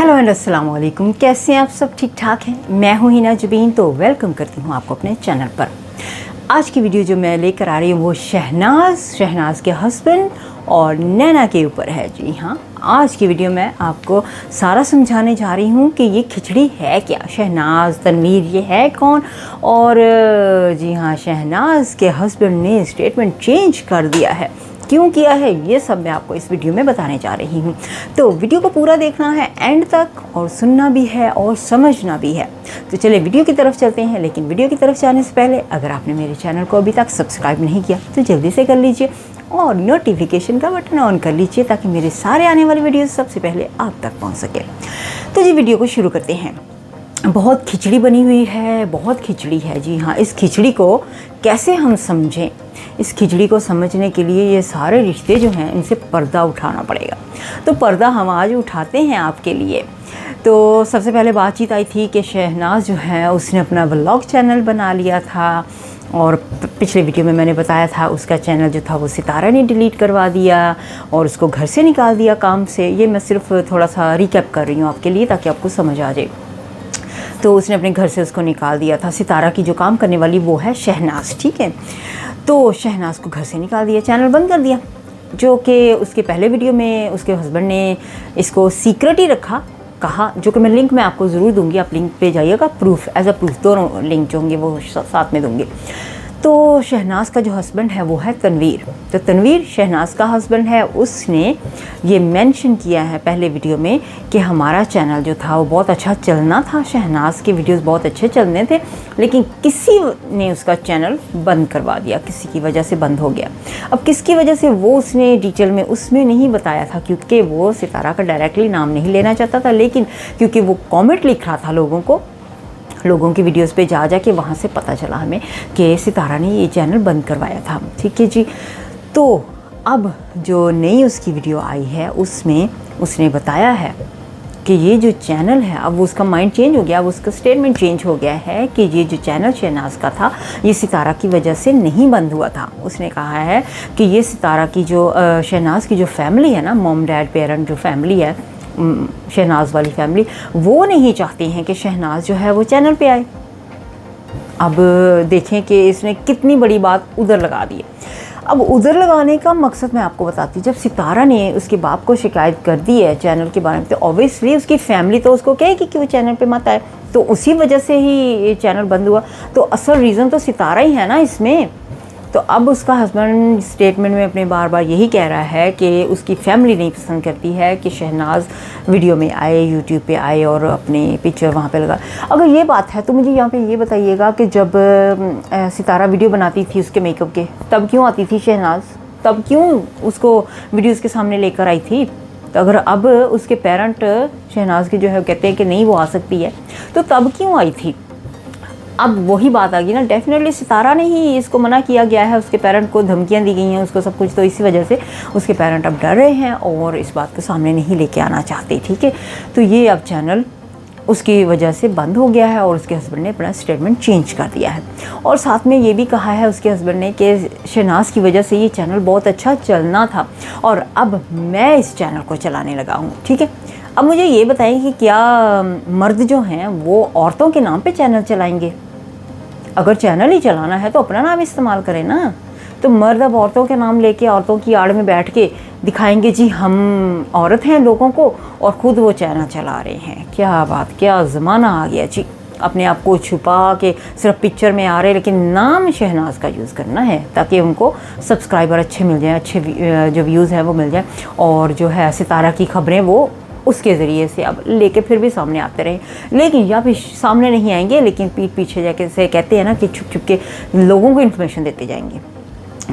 Hello and अस्सलाम वालेकुम। कैसे हैं आप सब? ठीक ठाक हैं। मैं हूं हिना जुबीन, तो वेलकम करती हूं आपको अपने चैनल पर। आज की वीडियो जो मैं लेकर आ रही हूं वो शहनाज के हस्बैंड और नैना के ऊपर है। जी हाँ, आज की वीडियो में आपको सारा समझाने जा रही हूँ कि ये खिचड़ी है क्या, शहनाज तनवीर ये है कौन। और जी हाँ, शहनाज के हस्बैंड ने स्टेटमेंट चेंज कर दिया है। क्यों किया है ये सब मैं आपको इस वीडियो में बताने जा रही हूँ। तो वीडियो को पूरा देखना है एंड तक, और सुनना भी है और समझना भी है। तो चलिए वीडियो की तरफ चलते हैं। लेकिन वीडियो की तरफ जाने से पहले अगर आपने मेरे चैनल को अभी तक सब्सक्राइब नहीं किया तो जल्दी से कर लीजिए और नोटिफिकेशन का बटन ऑन कर लीजिए ताकि मेरे सारे आने वाले वीडियो सबसे पहले आप तक पहुँच सके। तो जी वीडियो को शुरू करते हैं। बहुत खिचड़ी बनी हुई है, बहुत खिचड़ी है। जी हाँ, इस खिचड़ी को कैसे हम समझें, इस खिचड़ी को समझने के लिए ये सारे रिश्ते जो हैं इनसे पर्दा उठाना पड़ेगा। तो पर्दा हम आज उठाते हैं आपके लिए। तो सबसे पहले बातचीत आई थी कि शहनाज जो है उसने अपना व्लॉग चैनल बना लिया था, और पिछले वीडियो में मैंने बताया था उसका चैनल जो था वो सितारा ने डिलीट करवा दिया और उसको घर से निकाल दिया काम से। ये मैं सिर्फ थोड़ा सा रिकैप कर रही हूँ आपके लिए ताकि आपको समझ आ जाए। तो उसने अपने घर से उसको निकाल दिया था। सितारा की जो काम करने वाली वो है शहनाज, ठीक है। तो शहनाज को घर से निकाल दिया, चैनल बंद कर दिया, जो कि उसके पहले वीडियो में उसके हस्बैंड ने इसको सीक्रेट ही रखा, कहा, जो कि मैं लिंक में आपको ज़रूर दूंगी। आप लिंक पे जाइएगा, प्रूफ एज अ प्रूफ दोनों लिंक जो होंगे वो साथ में दूंगी। तो शहनाज का जो हस्बैंड है वो है तनवीर। तो तनवीर शहनाज का हस्बैंड है, उसने ये मेंशन किया है पहले वीडियो में कि हमारा चैनल जो था वो बहुत अच्छा चलना था, शहनाज के वीडियोस बहुत अच्छे चलने थे, लेकिन किसी ने उसका चैनल बंद करवा दिया, किसी की वजह से बंद हो गया। अब किसकी वजह से वो उसने डिटेल में उसमें नहीं बताया था, क्योंकि वो सितारा का डायरेक्टली नाम नहीं लेना चाहता था। लेकिन क्योंकि वो कॉमेंट लिख रहा था लोगों की वीडियोस पे जा के, वहाँ से पता चला हमें कि सितारा ने ये चैनल बंद करवाया था, ठीक है जी। तो अब जो नई उसकी वीडियो आई है उसमें उसने बताया है कि ये जो चैनल है, अब उसका माइंड चेंज हो गया, अब उसका स्टेटमेंट चेंज हो गया है कि ये जो चैनल शहनाज का था ये सितारा की वजह से नहीं बंद हुआ था। उसने कहा है कि ये सितारा की जो शहनाज की जो फैमिली है ना, मॉम डैड पेरेंट जो फैमिली है, शहनाज वाली फैमिली, वो नहीं चाहती हैं कि शहनाज जो है वो चैनल पे आए। अब देखें कि इसने कितनी बड़ी बात उधर लगा दी है। अब उधर लगाने का मकसद मैं आपको बताती हूँ। जब सितारा ने उसके बाप को शिकायत कर दी है चैनल के बारे में, तो ऑब्वियसली उसकी फैमिली तो उसको कहेगी कि वो चैनल पे मत आए, तो उसी वजह से ही ये चैनल बंद हुआ। तो असल रीज़न तो सितारा ही है ना इसमें। तो अब उसका हस्बैंड स्टेटमेंट में अपने बार बार यही कह रहा है कि उसकी फैमिली नहीं पसंद करती है कि शहनाज वीडियो में आए, यूट्यूब पे आए और अपनी पिक्चर वहाँ पे लगा। अगर ये बात है तो मुझे यहाँ पे ये बताइएगा कि जब सितारा वीडियो बनाती थी उसके मेकअप के, तब क्यों आती थी शहनाज? तब क्यों उसको वीडियोज़ के सामने लेकर आई थी? तो अगर अब उसके पेरेंट शहनाज के जो है कहते हैं कि नहीं वो आ सकती है, तो तब क्यों आई थी? अब वही बात आ गई ना, डेफिनेटली सितारा ने ही इसको मना किया गया है, उसके पेरेंट को धमकियां दी गई हैं, उसको सब कुछ। तो इसी वजह से उसके पेरेंट अब डर रहे हैं और इस बात को सामने नहीं लेके आना चाहते, ठीक है। तो ये अब चैनल उसकी वजह से बंद हो गया है और उसके हस्बैंड ने अपना स्टेटमेंट चेंज कर दिया है। और साथ में ये भी कहा है उसके हस्बैंड ने कि शहनाज की वजह से ये चैनल बहुत अच्छा चलना था और अब मैं इस चैनल को चलाने लगा हूँ, ठीक है। अब मुझे ये बताएं कि क्या मर्द जो हैं वो औरतों के नाम पे चैनल चलाएंगे? अगर चैनल ही चलाना है तो अपना नाम इस्तेमाल करें ना। तो मर्द अब औरतों के नाम लेके औरतों की आड़ में बैठ के दिखाएंगे जी हम औरत हैं लोगों को, और ख़ुद वो चैनल चला रहे हैं। क्या बात, क्या ज़माना आ गया जी। अपने आप को छुपा के सिर्फ पिक्चर में आ रहे, लेकिन नाम शहनाज का यूज़ करना है ताकि उनको सब्सक्राइबर अच्छे मिल जाएँ, अच्छे जो व्यूज़ हैं वो मिल जाए, और जो है सितारा की खबरें वो उसके ज़रिए से अब लेके फिर भी सामने आते रहे। लेकिन या फिर सामने नहीं आएंगे, लेकिन पीठ पीछे जाके से कहते हैं ना कि छुप छुप के लोगों को इन्फॉर्मेशन देते जाएंगे।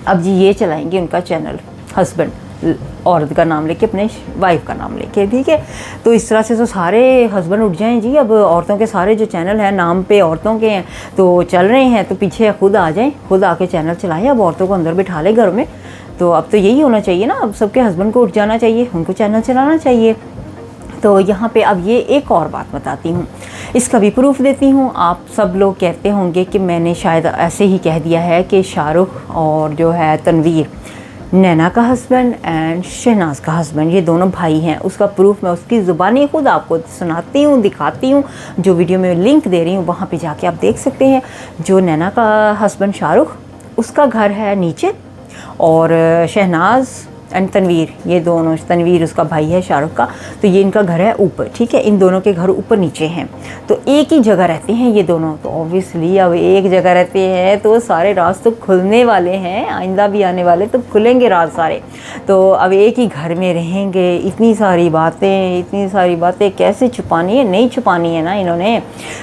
अब जी ये चलाएंगे उनका चैनल, हस्बैंड औरत का नाम लेके, अपने वाइफ का नाम लेके, ठीक है। तो इस तरह से तो सारे हस्बैंड उठ जाएं जी। अब औरतों के सारे जो चैनल हैं नाम पे औरतों के हैं तो चल रहे हैं, तो पीछे खुद आ जाएं, खुद आके चैनल चलाएं। अब औरतों को अंदर बिठा ले घर में। तो अब तो यही होना चाहिए ना, अब सबके हस्बैंड को उठ जाना चाहिए, उनको चैनल चलाना चाहिए। तो यहाँ पे अब ये एक और बात बताती हूँ, इसका भी प्रूफ देती हूँ। आप सब लोग कहते होंगे कि मैंने शायद ऐसे ही कह दिया है कि शाहरुख और जो है तनवीर, नैना का हस्बैंड एंड शहनाज का हस्बैंड, ये दोनों भाई हैं। उसका प्रूफ मैं उसकी ज़ुबानी खुद आपको सुनाती हूँ, दिखाती हूँ। जो वीडियो में लिंक दे रही हूँ वहाँ पे जाके आप देख सकते हैं। जो नैना का हस्बैंड शाहरुख, उसका घर है नीचे, और शहनाज एंड तनवीर, ये दोनों, तनवीर उसका भाई है शाहरुख का, तो ये इनका घर है ऊपर, ठीक है। इन दोनों के घर ऊपर नीचे हैं, तो एक ही जगह रहते हैं ये दोनों। तो ऑब्वियसली अब एक जगह रहते हैं तो सारे राज तो खुलने वाले हैं, आइंदा भी आने वाले तो खुलेंगे राज सारे। तो अब एक ही घर में रहेंगे, इतनी सारी बातें कैसे छुपानी है? नहीं छुपानी है ना इन्होंने।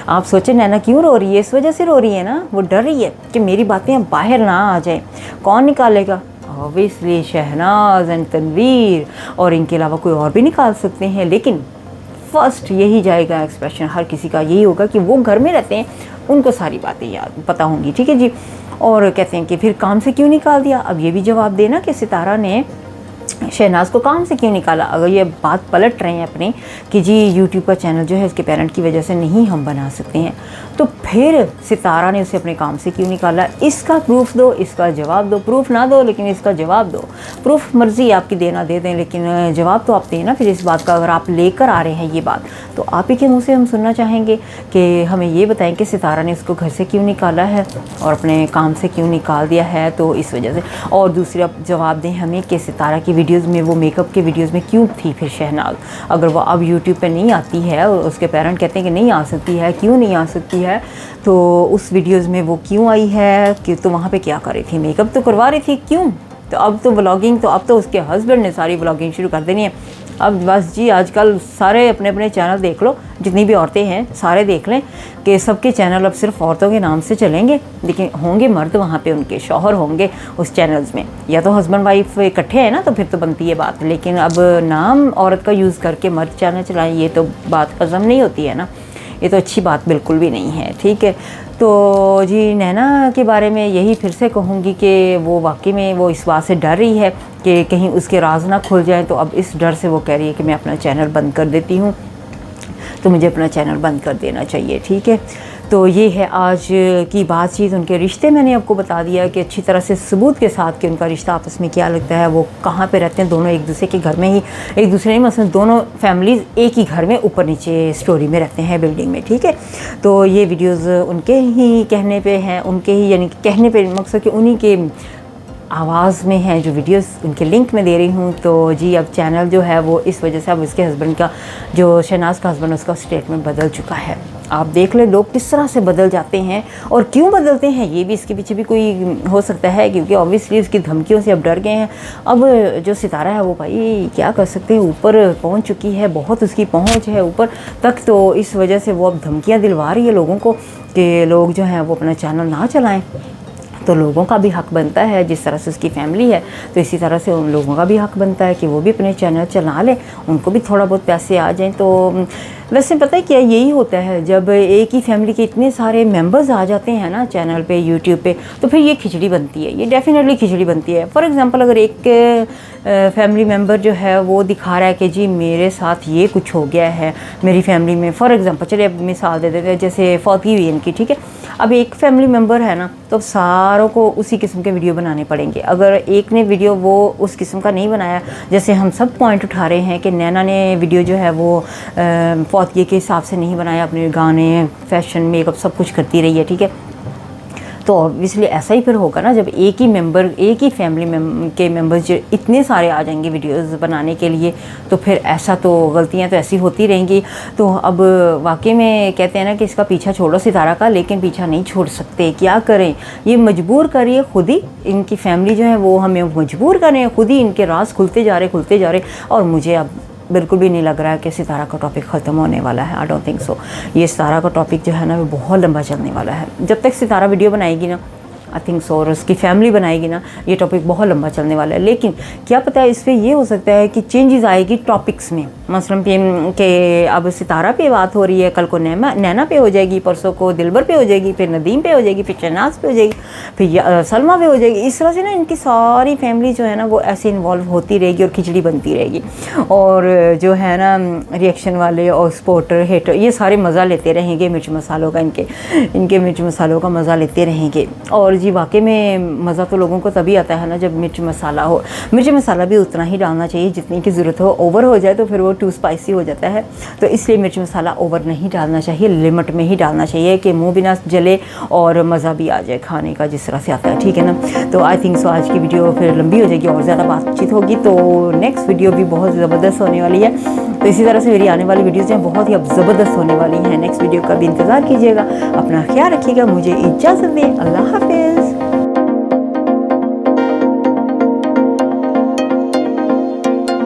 आप सोचें नैना क्यों रो रही है? इस वजह से रो रही है ना, वो डर रही है कि मेरी बातें बाहर ना आ जाए। कौन निकालेगा? ऑब्वियसली शहनाज एंड तनवीर, और इनके अलावा कोई और भी निकाल सकते हैं। लेकिन फर्स्ट यही जाएगा एक्सप्रेशन, हर किसी का यही होगा कि वो घर में रहते हैं, उनको सारी बातें याद पता होंगी, ठीक है जी। और कहते हैं कि फिर काम से क्यों निकाल दिया? अब ये भी जवाब देना कि सितारा ने शहनाज को काम से क्यों निकाला। अगर ये बात पलट रहे हैं अपने कि जी यूट्यूब का चैनल जो है उसके पेरेंट की वजह से नहीं हम बना सकते हैं, तो फिर सितारा ने उसे अपने काम से क्यों निकाला? इसका प्रूफ दो, इसका जवाब दो। प्रूफ ना दो लेकिन इसका जवाब दो। प्रूफ मर्जी आपकी देना दे दें, लेकिन जवाब तो आप दें ना फिर इस बात का। अगर आप लेकर आ रहे हैं ये बात, तो आप ही के मुँह से हम सुनना चाहेंगे कि हमें ये बताएं कि सितारा ने उसको घर से क्यों निकाला है और अपने काम से क्यों निकाल दिया है, तो इस वजह से। और दूसरा जवाब दें हमें कि सितारा की वीडियोस में, वो मेकअप के वीडियोस में क्यों थी फिर शहनाज? अगर वो अब यूट्यूब पे नहीं आती है, उसके पेरेंट कहते हैं कि नहीं आ सकती है, क्यों नहीं आ सकती है, तो उस वीडियोस में वो क्यों आई है? कि तो वहाँ पे क्या कर रही थी? मेकअप तो करवा रही थी, क्यों? तो अब तो व्लॉगिंग, तो अब तो उसके हस्बैंड ने सारी व्लॉगिंग शुरू कर देनी है। अब बस जी आजकल सारे अपने अपने चैनल देख लो, जितनी भी औरतें हैं सारे देख लें कि सबके चैनल अब सिर्फ औरतों के नाम से चलेंगे, लेकिन होंगे मर्द वहाँ पे, उनके शौहर होंगे उस चैनल्स में, या तो हस्बैंड वाइफ इकट्ठे हैं ना, तो फिर तो बनती है बात। लेकिन अब नाम औरत का यूज़ करके मर्द चैनल चलाएं, ये तो बात हजम नहीं होती है ना, ये तो अच्छी बात बिल्कुल भी नहीं है, ठीक है। तो जी नैना के बारे में यही फिर से कहूँगी कि वो वाकई में वो इस बात से डर रही है कि कहीं उसके राज ना खुल जाए, तो अब इस डर से वो कह रही है कि मैं अपना चैनल बंद कर देती हूँ, तो मुझे अपना चैनल बंद कर देना चाहिए, ठीक है। तो ये है आज की बातचीत। उनके रिश्ते मैंने आपको बता दिया कि अच्छी तरह से सबूत के साथ कि उनका रिश्ता आपस में क्या लगता है, वो कहाँ पे रहते हैं, दोनों एक दूसरे के घर में ही, एक दूसरे नहीं मतलब दोनों फैमिलीज़ एक ही घर में ऊपर नीचे स्टोरी में रहते हैं, बिल्डिंग में, ठीक है। तो ये वीडियोज़ उनके ही कहने पर हैं, उनके ही यानी कहने पर मकसद कि उन्हीं के आवाज़ में है जो वीडियोस उनके लिंक में दे रही हूँ। तो जी अब चैनल जो है वो इस वजह से अब उसके हस्बैंड का, जो शहनाज का हस्बैंड, उसका स्टेटमेंट बदल चुका है। आप देख लें लोग किस तरह से बदल जाते हैं और क्यों बदलते हैं, ये भी इसके पीछे भी कोई हो सकता है, क्योंकि ऑब्वियसली उसकी धमकियों से अब डर गए हैं। अब जो सितारा है वो भाई क्या कर सकते हैं, ऊपर पहुँच चुकी है, बहुत उसकी पहुँच है ऊपर तक, तो इस वजह से वो अब धमकियाँ दिलवा रही है लोगों को कि लोग जो हैं वो अपना चैनल ना चलाएँ। तो लोगों का भी हक बनता है, जिस तरह से उसकी फैमिली है तो इसी तरह से उन लोगों का भी हक बनता है कि वो भी अपने चैनल चला लें, उनको भी थोड़ा बहुत पैसे आ जाएं। तो वैसे पता है क्या, यही होता है जब एक ही फैमिली के इतने सारे मेंबर्स आ जाते हैं ना चैनल पे, यूट्यूब पे, तो फिर ये खिचड़ी बनती है, ये डेफिनेटली खिचड़ी बनती है। फॉर एग्जांपल अगर एक फैमिली मेम्बर जो है वो दिखा रहा है कि जी मेरे साथ ये कुछ हो गया है मेरी फैमिली में, फॉर एग्जांपल चलिए अब मिसाल दे देते हैं, जैसे फौत हुई इनकी, ठीक है। अब एक फैमिली मेम्बर है ना, तो सारों को उसी किस्म के वीडियो बनाने पड़ेंगे। अगर एक ने वीडियो वो उस किस्म का नहीं बनाया, जैसे हम सब पॉइंट उठा रहे हैं कि नैना ने वीडियो जो है वो फौतगी के हिसाब से नहीं बनाया, अपने गाने, फैशन, मेकअप सब कुछ करती रही है, ठीक है। तो ऑब्वियसली ऐसा ही फिर होगा ना, जब एक ही मेंबर, एक ही फैमिली के मेंबर्स जो इतने सारे आ जाएंगे वीडियोस बनाने के लिए, तो फिर ऐसा तो गलतियां तो ऐसी होती रहेंगी। तो अब वाकई में कहते हैं ना कि इसका पीछा छोड़ो सितारा का, लेकिन पीछा नहीं छोड़ सकते, क्या करें, ये मजबूर करिए खुद ही, इनकी फैमिली जो है वो हमें मजबूर कर रहे हैं, खुद ही इनके राज खुलते जा रहे। और मुझे अब बिल्कुल भी नहीं लग रहा है कि सितारा का टॉपिक ख़त्म होने वाला है। I don't think so. ये सितारा का टॉपिक जो है ना वो बहुत लंबा चलने वाला है। जब तक सितारा वीडियो बनाएगी ना, आई थिंक सो, और उसकी फैमिली बनाएगी ना, ये टॉपिक बहुत लंबा चलने वाला है। लेकिन क्या पता है, इस पर ये हो सकता है कि चेंजेस आएगी टॉपिक्स में, मसलन कि अब सितारा पे बात हो रही है, कल को नैना पे हो जाएगी, परसों को दिलबर पे हो जाएगी, फिर नदीम पे हो जाएगी, फिर शहनाज पे हो जाएगी, फिर सलमा पे हो जाएगी। इस तरह से ना इनकी सारी फैमिली जो है ना वो ऐसे इन्वॉल्व होती रहेगी और खिचड़ी बनती रहेगी। और जो है ना रिएक्शन वाले और सपोर्टर, हेटर, ये सारे मज़ा लेते रहेंगे मिर्च मसालों का, इनके मिर्च मसालों का मज़ा लेते रहेंगे। और और जी वाकई में मज़ा तो लोगों को तभी आता है ना जब मिर्च मसाला हो। मिर्च मसाला भी उतना ही डालना चाहिए जितनी की ज़रूरत हो। ओवर हो जाए तो फिर वो टू स्पाइसी हो जाता है, तो इसलिए मिर्च मसाला ओवर नहीं डालना चाहिए, लिमिट में ही डालना चाहिए कि मुँह भी ना जले और मज़ा भी आ जाए खाने का जिस तरह से आता है, ठीक है ना। तो आई थिंक सो आज की वीडियो फिर लंबी हो जाएगी और ज़्यादा बातचीत होगी, तो नेक्स्ट वीडियो भी बहुत ज़बरदस्त होने वाली है। तो इसी तरह से मेरी आने वाली वीडियोज़ हैं बहुत ही अब ज़बरदस्त होने वाली हैं। नेक्स्ट वीडियो का भी इंतज़ार कीजिएगा। अपना ख्याल रखिएगा, मुझे इजाज़त दें, अल्लाह हाफ़िज़।